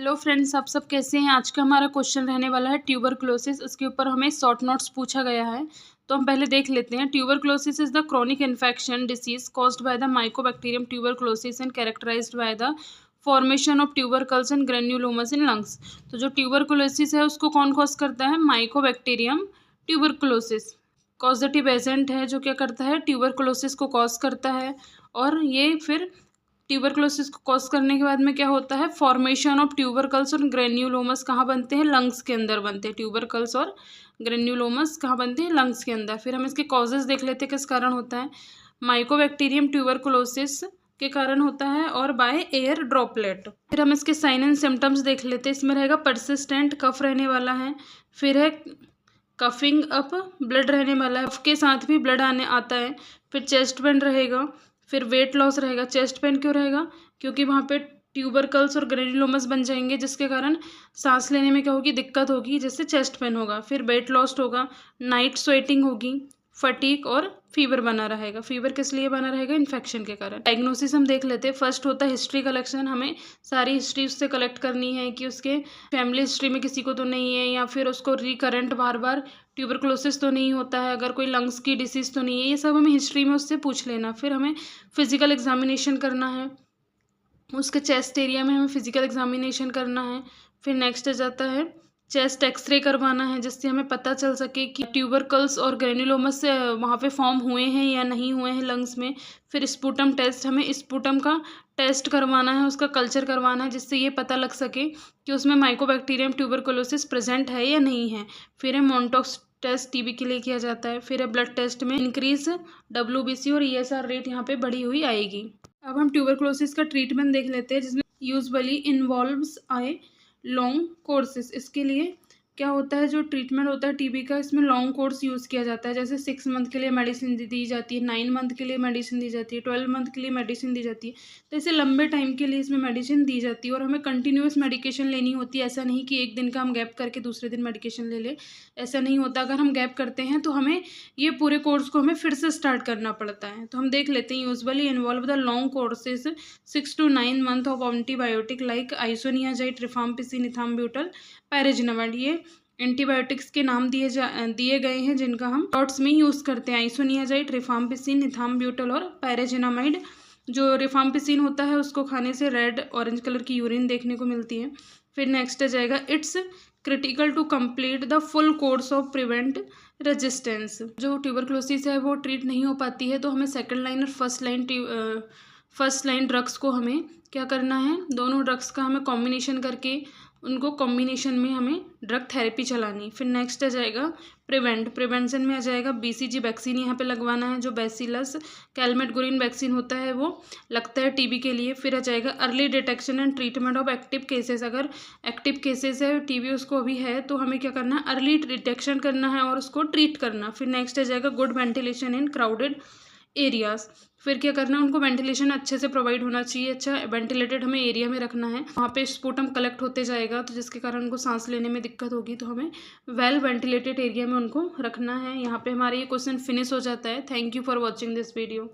Hello friends, आप सब कैसे हैं। आज का हमारा क्वेश्चन रहने वाला है ट्यूबरक्लोसिस। इसके ऊपर हमें शॉर्ट नोट्स पूछा गया है, तो हम पहले देख लेते हैं। Tuberculosis is the chronic infection disease caused by the mycobacterium tuberculosis and characterised by the formation of tubercles and granulomas in lungs. तो जो ट्यूबरक्लोसिस है उसको कौन कॉज करता है? माइकोबैक्टीरियम ट्यूबरक्लोसिस कॉजेटिव एजेंट है जो क्या करता है? ट्यूबरक्लोसिस को कॉज करता है। और ये फिर ट्यूबरक्लोसिस को कॉज करने के बाद में क्या होता है? फॉर्मेशन ऑफ ट्यूबरकल्स और ग्रेन्युलोमस कहाँ बनते हैं? लंग्स के अंदर बनते हैं। ट्यूबरकल्स और ग्रेन्युलोमस कहाँ बनते हैं? लंग्स के अंदर। फिर हम इसके कॉजेज देख लेते हैं किस कारण होता है। माइकोबैक्टीरियम ट्यूबरक्लोसिस के कारण होता है और बाय एयर ड्रॉपलेट। फिर हम इसके साइन एंड सिम्टम्स देख लेते हैं। इसमें रहेगा परसिस्टेंट कफ रहने वाला है, फिर है कफिंग अप ब्लड रहने वाला है, कफ के साथ भी ब्लड आने आता है, फिर चेस्ट पेन रहेगा, फिर वेट लॉस रहेगा। चेस्ट पेन क्यों रहेगा? क्योंकि वहाँ पे ट्यूबरकल्स और ग्रेन्युलोमस बन जाएंगे जिसके कारण सांस लेने में क्या होगी? दिक्कत होगी, जिससे चेस्ट पेन होगा। फिर वेट लॉस होगा, नाइट स्वेटिंग होगी, फटीक और फीवर बना रहेगा। फीवर किस लिए बना रहेगा? इन्फेक्शन के कारण। डायग्नोसिस हम देख लेते हैं। फर्स्ट होता है हिस्ट्री कलेक्शन। हमें सारी हिस्ट्री उससे कलेक्ट करनी है कि उसके फैमिली हिस्ट्री में किसी को तो नहीं है, या फिर उसको रिकरेंट बार बार ट्यूबरक्लोसिस तो नहीं होता है, अगर कोई लंग्स की डिसीज़ तो नहीं है। ये सब हमें हिस्ट्री में उससे पूछ लेना। फिर हमें फिजिकल एग्जामिनेशन करना है, उसके चेस्ट एरिया में हमें फिजिकल एग्जामिनेशन करना है। फिर नेक्स्ट आ जाता है चेस्ट एक्सरे करवाना है, जिससे हमें पता चल सके कि ट्यूबरकल्स और ग्रेन्युलोमस से वहाँ पे फॉर्म हुए हैं या नहीं हुए हैं लंग्स में। फिर स्पूटम टेस्ट, हमें स्पूटम का टेस्ट करवाना है, उसका कल्चर करवाना है, जिससे ये पता लग सके कि उसमें माइकोबैक्टीरियम ट्यूबरकुलोसिस प्रेजेंट है या नहीं है। फिर है मोन्टॉक्स टेस्ट टीबी के लिए किया जाता है। फिर है ब्लड टेस्ट में इंक्रीज WBC और ESR रेट यहाँ पे बढ़ी हुई आएगी। अब हम ट्यूबरकुलोसिस का ट्रीटमेंट देख लेते हैं, जिसमें यूजुअली इन्वॉल्व्स आए लॉन्ग कोर्सेस। इसके लिए क्या होता है? जो ट्रीटमेंट होता है टीबी का, इसमें लॉन्ग कोर्स यूज़ किया जाता है। जैसे 6 मंथ के लिए मेडिसिन दी जाती है, 9 मंथ के लिए मेडिसिन दी जाती है, 12 मंथ के लिए मेडिसिन दी जाती है। तो ऐसे लंबे टाइम के लिए इसमें मेडिसिन दी जाती है और हमें कंटिन्यूस मेडिकेशन लेनी होती है। ऐसा नहीं कि एक दिन का हम गैप करके दूसरे दिन मेडिकेशन ले लें, ऐसा नहीं होता। अगर हम गैप करते हैं तो हमें ये पूरे कोर्स को हमें फिर से स्टार्ट करना पड़ता है। तो हम देख लेते हैं। Usually involve the long courses 6 to 9 month of antibiotic like isoniazid, rifampicin, ethambutol, pyrazinamide. ये एंटीबायोटिक्स के नाम दिए गए हैं जिनका हम शॉर्ट्स में यूज़ करते हैं। आइसोनियाजाइड, रिफाम्पिसिन, इथाम्ब्यूटल और पैराजिनामाइड। जो रिफाम्पिसिन होता है उसको खाने से रेड ऑरेंज कलर की यूरिन देखने को मिलती है। फिर नेक्स्ट आ जाएगा it's critical to complete the full course of prevent resistance. जो ट्यूबरक्लोसिस है वो ट्रीट नहीं हो पाती है, तो हमें सेकेंड लाइन और फर्स्ट लाइन ड्रग्स को हमें क्या करना है? दोनों ड्रग्स का हमें कॉम्बिनेशन करके उनको कॉम्बिनेशन में हमें ड्रग थेरेपी चलानी। फिर नेक्स्ट आ जाएगा प्रिवेंशन में आ जाएगा BCG वैक्सीन यहाँ पे लगवाना है। जो बैसिलस कैलमेटगोरिन वैक्सीन होता है वो लगता है टीबी के लिए। फिर आ जाएगा early detection and treatment of active cases. अगर एक्टिव केसेस है, टीबी उसको अभी है, तो हमें क्या करना है? अर्ली डिटेक्शन करना है और उसको ट्रीट करना। फिर नेक्स्ट आ जाएगा गुड वेंटिलेशन इन क्राउडेड एरियाज। फिर क्या करना है? उनको वेंटिलेशन अच्छे से प्रोवाइड होना चाहिए, अच्छा वेंटिलेटेड हमें एरिया में रखना है। वहाँ पे स्पूटम कलेक्ट होते जाएगा, तो जिसके कारण उनको सांस लेने में दिक्कत होगी, तो हमें वेल वेंटिलेटेड एरिया में उनको रखना है। यहाँ पे हमारा ये क्वेश्चन फिनिश हो जाता है। Thank you for watching this video.